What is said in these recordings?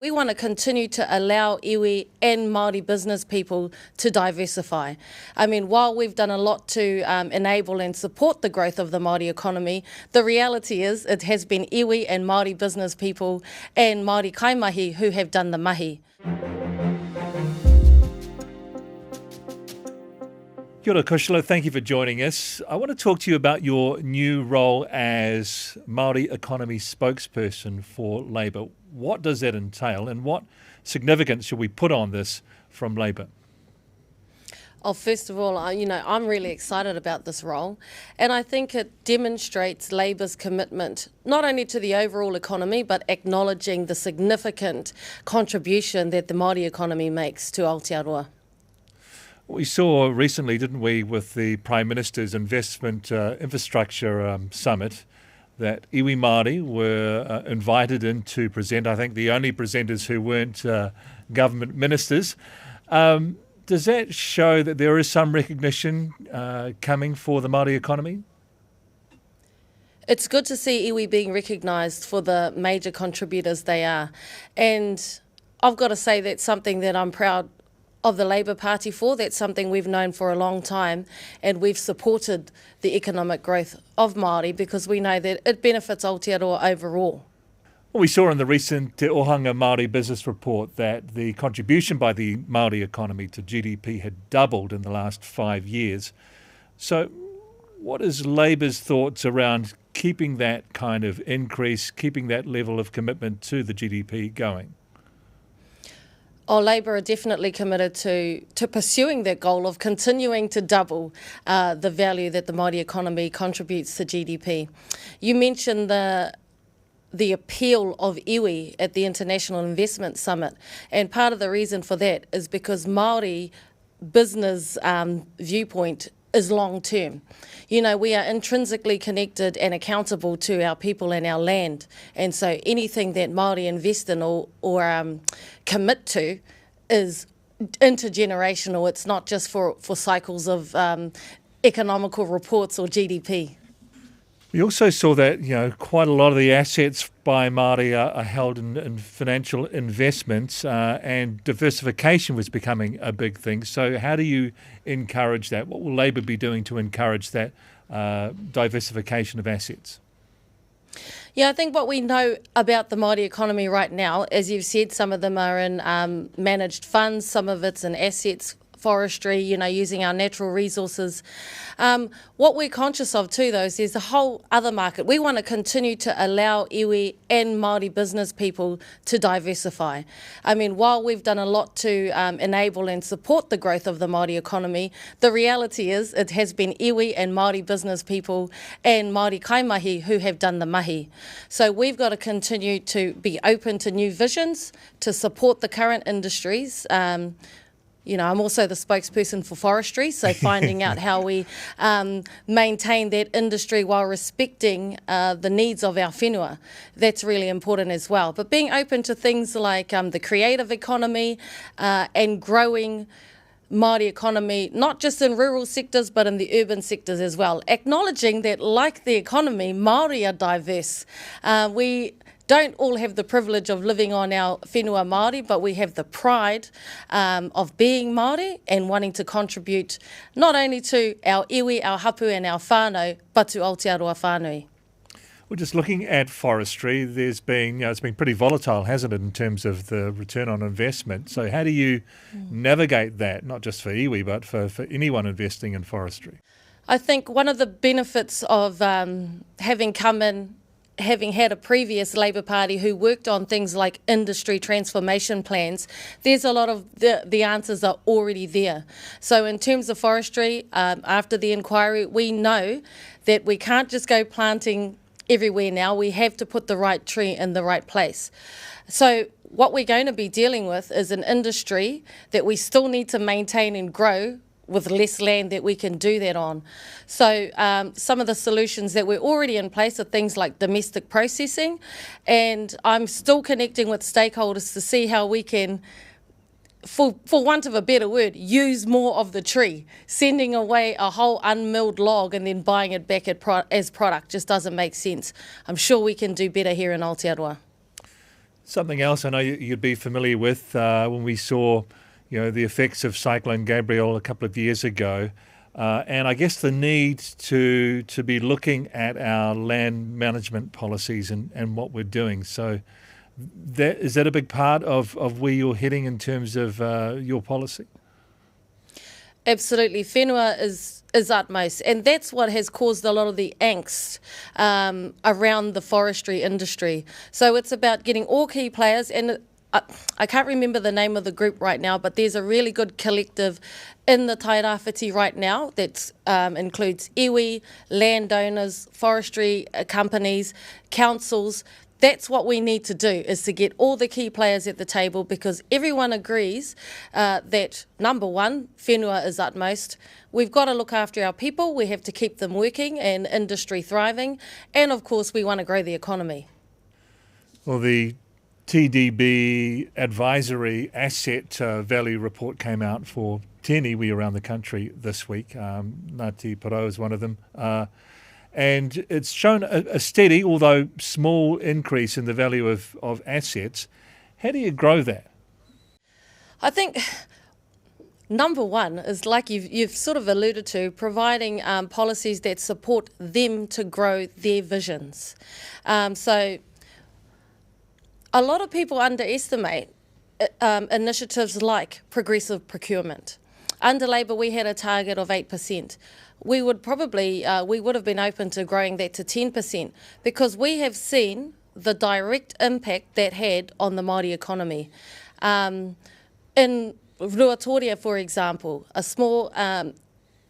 We want to continue to allow iwi and Māori business people to diversify. I mean, while we've done a lot to enable and support the growth of the Māori economy, the reality is it has been iwi and Māori business people and Māori kaimahi who have done the mahi. Kia ora, Kushla. Thank you for joining us. I want to talk to you about your new role as Māori economy spokesperson for Labour. What does that entail, and what significance should we put on this from Labour? Oh, first of all, I'm really excited about this role, and I think it demonstrates Labour's commitment not only to the overall economy, but acknowledging the significant contribution that the Māori economy makes to Aotearoa. We saw recently, didn't we, with the Prime Minister's Investment Infrastructure Summit, that iwi Māori were invited in to present. I think the only presenters who weren't government ministers. Does that show that there is some recognition coming for the Māori economy? It's good to see iwi being recognised for the major contributors they are. And I've got to say that's something that I'm proud of the Labour Party for. That's something we've known for a long time, and we've supported the economic growth of Māori because we know that it benefits Aotearoa overall. Well, we saw in the recent Ohanga Māori Business Report that the contribution by the Māori economy to GDP had doubled in the last 5 years. So what is Labour's thoughts around keeping that kind of increase, keeping that level of commitment to the GDP going? Labour are definitely committed to pursuing that goal of continuing to double the value that the Māori economy contributes to GDP. You mentioned the appeal of iwi at the International Investment Summit, and part of the reason for that is because Māori business viewpoint is long term. You know, we are intrinsically connected and accountable to our people and our land, and so anything that Māori invest in or commit to is intergenerational. It's not just for cycles of economical reports or GDP. We also saw that, quite a lot of the assets by Māori are held in financial investments, and diversification was becoming a big thing. So how do you encourage that? What will Labour be doing to encourage that diversification of assets? Yeah, I think what we know about the Māori economy right now, as you've said, some of them are in managed funds, some of it's in assets, forestry, using our natural resources. What we're conscious of too, though, is there's a whole other market. We want to continue to allow iwi and Māori business people to diversify. I mean, while we've done a lot to enable and support the growth of the Māori economy, the reality is it has been iwi and Māori business people and Māori kaimahi who have done the mahi. So we've got to continue to be open to new visions, to support the current industries. I'm also the spokesperson for Forestry, so finding out how we maintain that industry while respecting the needs of our whenua, that's really important as well. But being open to things like the creative economy and growing Māori economy, not just in rural sectors, but in the urban sectors as well. Acknowledging that, like the economy, Māori are diverse. We don't all have the privilege of living on our whenua Māori, but we have the pride of being Māori and wanting to contribute not only to our iwi, our hapu and our whānau, but to Aotearoa whānui. Well, just looking at forestry, there's been, it's been pretty volatile, hasn't it, in terms of the return on investment. So how do you navigate that, not just for iwi, but for anyone investing in forestry? I think one of the benefits of having had a previous Labour Party who worked on things like industry transformation plans, there's a lot of the answers are already there. So in terms of forestry, after the inquiry, we know that we can't just go planting everywhere now. We have to put the right tree in the right place. So what we're going to be dealing with is an industry that we still need to maintain and grow with less land that we can do that on. So some of the solutions that we're already in place are things like domestic processing, and I'm still connecting with stakeholders to see how we can, for want of a better word, use more of the tree. Sending away a whole unmilled log and then buying it back as product just doesn't make sense. I'm sure we can do better here in Aotearoa. Something else I know you'd be familiar with when we saw, the effects of Cyclone Gabrielle a couple of years ago, and I guess the need to be looking at our land management policies and what we're doing. So, is that a big part of where you're heading in terms of your policy? Absolutely. Whenua is utmost, and that's what has caused a lot of the angst around the forestry industry. So it's about getting all key players, and I can't remember the name of the group right now, but there's a really good collective in the Tairawhiti right now that includes iwi, landowners, forestry companies, councils. That's what we need to do, is to get all the key players at the table, because everyone agrees that, number one, whenua is utmost. We've got to look after our people. We have to keep them working and industry thriving. And, of course, we want to grow the economy. Well, the TDB advisory asset value report came out for 10 iwi around the country this week. Ngāti Porou is one of them. And it's shown a steady, although small, increase in the value of assets. How do you grow that? I think number one is, like you've sort of alluded to, providing policies that support them to grow their visions. So a lot of people underestimate initiatives like progressive procurement. Under Labour, we had a target of 8%. We would have been open to growing that to 10%, because we have seen the direct impact that had on the Māori economy. In Ruatoria, for example, a small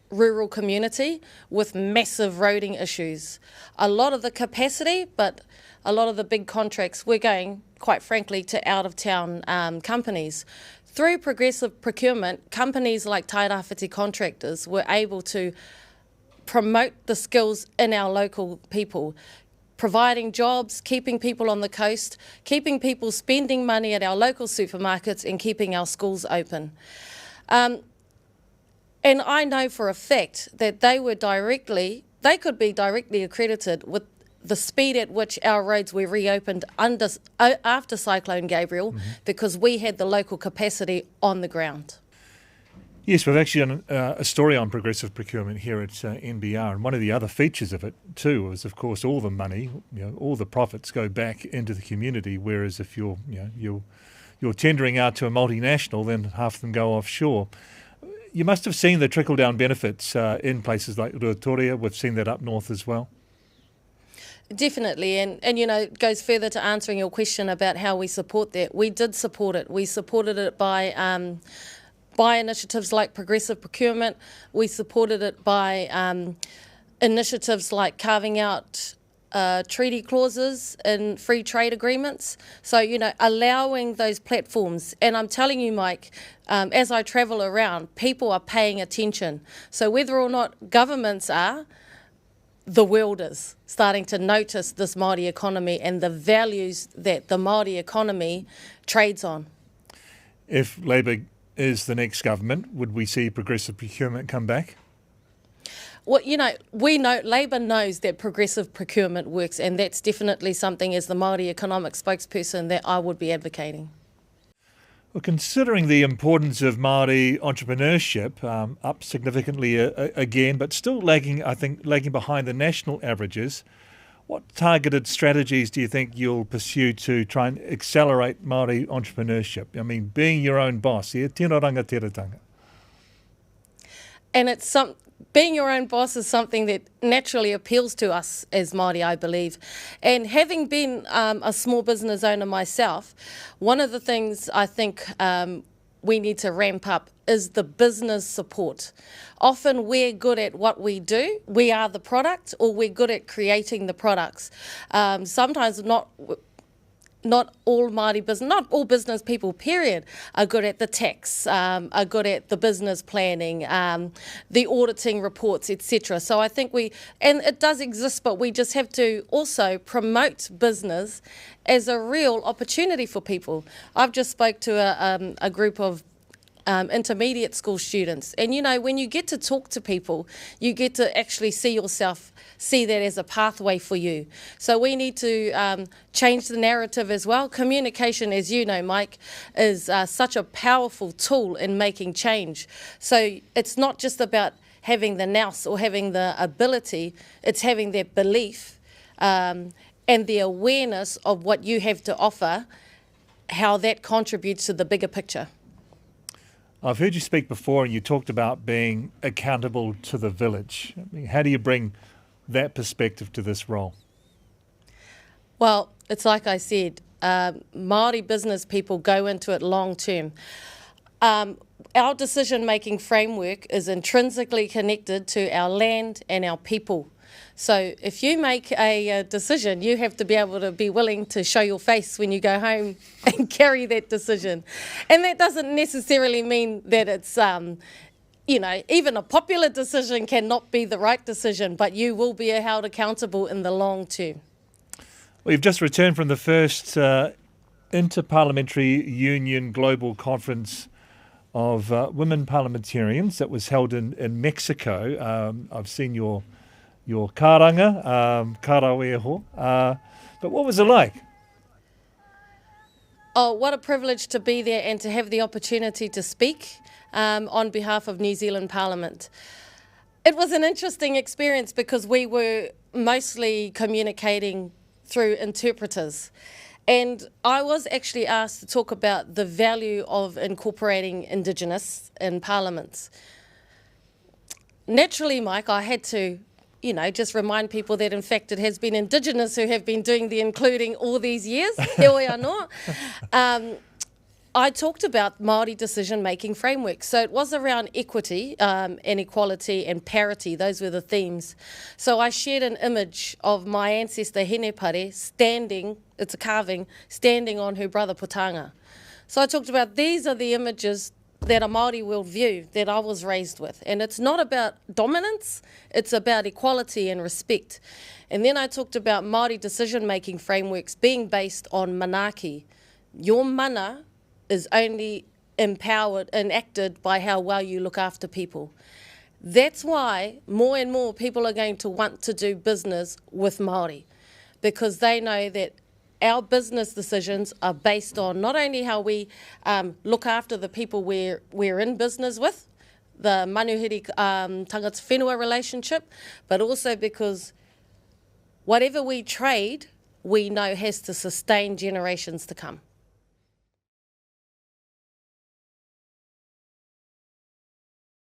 rural community with massive roading issues. A lot of the capacity, but a lot of the big contracts were going, quite frankly, to out-of-town companies. Through progressive procurement, companies like Tairawhiti contractors were able to promote the skills in our local people, providing jobs, keeping people on the coast, keeping people spending money at our local supermarkets, and keeping our schools open. And I know for a fact that they could be directly accredited with the speed at which our roads were reopened after Cyclone Gabrielle, because we had the local capacity on the ground. Yes, we've actually done a story on progressive procurement here at NBR, and one of the other features of it too is, of course, all the money, all the profits go back into the community. Whereas if you're tendering out to a multinational, then half of them go offshore. You must have seen the trickle-down benefits in places like Ruatoria. We've seen that up north as well. Definitely, and it goes further to answering your question about how we support that. We did support it. We supported it by initiatives like progressive procurement. We supported it by initiatives like carving out treaty clauses in free trade agreements. So, allowing those platforms. And I'm telling you, Mike, as I travel around, people are paying attention. So whether or not governments are, the world is starting to notice this Māori economy and the values that the Māori economy trades on. If Labour is the next government, would we see progressive procurement come back? Well, we know, Labour knows that progressive procurement works, and that's definitely something, as the Māori economic spokesperson, that I would be advocating. Well, considering the importance of Māori entrepreneurship, up significantly again, but still lagging behind the national averages, what targeted strategies do you think you'll pursue to try and accelerate Māori entrepreneurship? I mean, being your own boss, tino ranga teratanga. And being your own boss is something that naturally appeals to us as Māori, I believe. And having been a small business owner myself, one of the things I think we need to ramp up is the business support. Often we're good at what we do, we are the product, or we're good at creating the products. Sometimes not all Māori business, not all business people, period, are good at the tax, are good at the business planning, the auditing reports, etc. So I think and it does exist, but we just have to also promote business as a real opportunity for people. I've just spoke to a group of intermediate school students. And, you know, when you get to talk to people, you get to actually see that as a pathway for you. So we need to change the narrative as well. Communication, as you know, Mike, is such a powerful tool in making change. So it's not just about having the nous or having the ability, it's having that belief and the awareness of what you have to offer, how that contributes to the bigger picture. I've heard you speak before and you talked about being accountable to the village. I mean, how do you bring that perspective to this role? Well, it's like I said, Māori business people go into it long term. Our decision-making framework is intrinsically connected to our land and our people. So if you make a decision, you have to be able to be willing to show your face when you go home and carry that decision. And that doesn't necessarily mean that it's, you know, even a popular decision cannot be the right decision, but you will be held accountable in the long term. We've just returned from the first Interparliamentary Union Global Conference of Women Parliamentarians that was held in Mexico. I've seen your karanga, karaweho, but what was it like? Oh, what a privilege to be there and to have the opportunity to speak on behalf of New Zealand Parliament. It was an interesting experience because we were mostly communicating through interpreters. And I was actually asked to talk about the value of incorporating Indigenous in parliaments. Naturally, Mike, I had to, you know, just remind people that in fact it has been Indigenous who have been doing the including all these years. He oi anō. I talked about Māori decision-making frameworks. So it was around equity, inequality and parity. Those were the themes. So I shared an image of my ancestor Henepare standing, it's a carving, standing on her brother Putanga. So I talked about these are the images that a Māori worldview that I was raised with. And it's not about dominance, it's about equality and respect. And then I talked about Māori decision-making frameworks being based on manaaki. Your mana is only empowered and acted by how well you look after people. That's why more and more people are going to want to do business with Māori, because they know that our business decisions are based on not only how we look after the people we're in business with, the manuhiri tangata whenua relationship, but also because whatever we trade, we know has to sustain generations to come.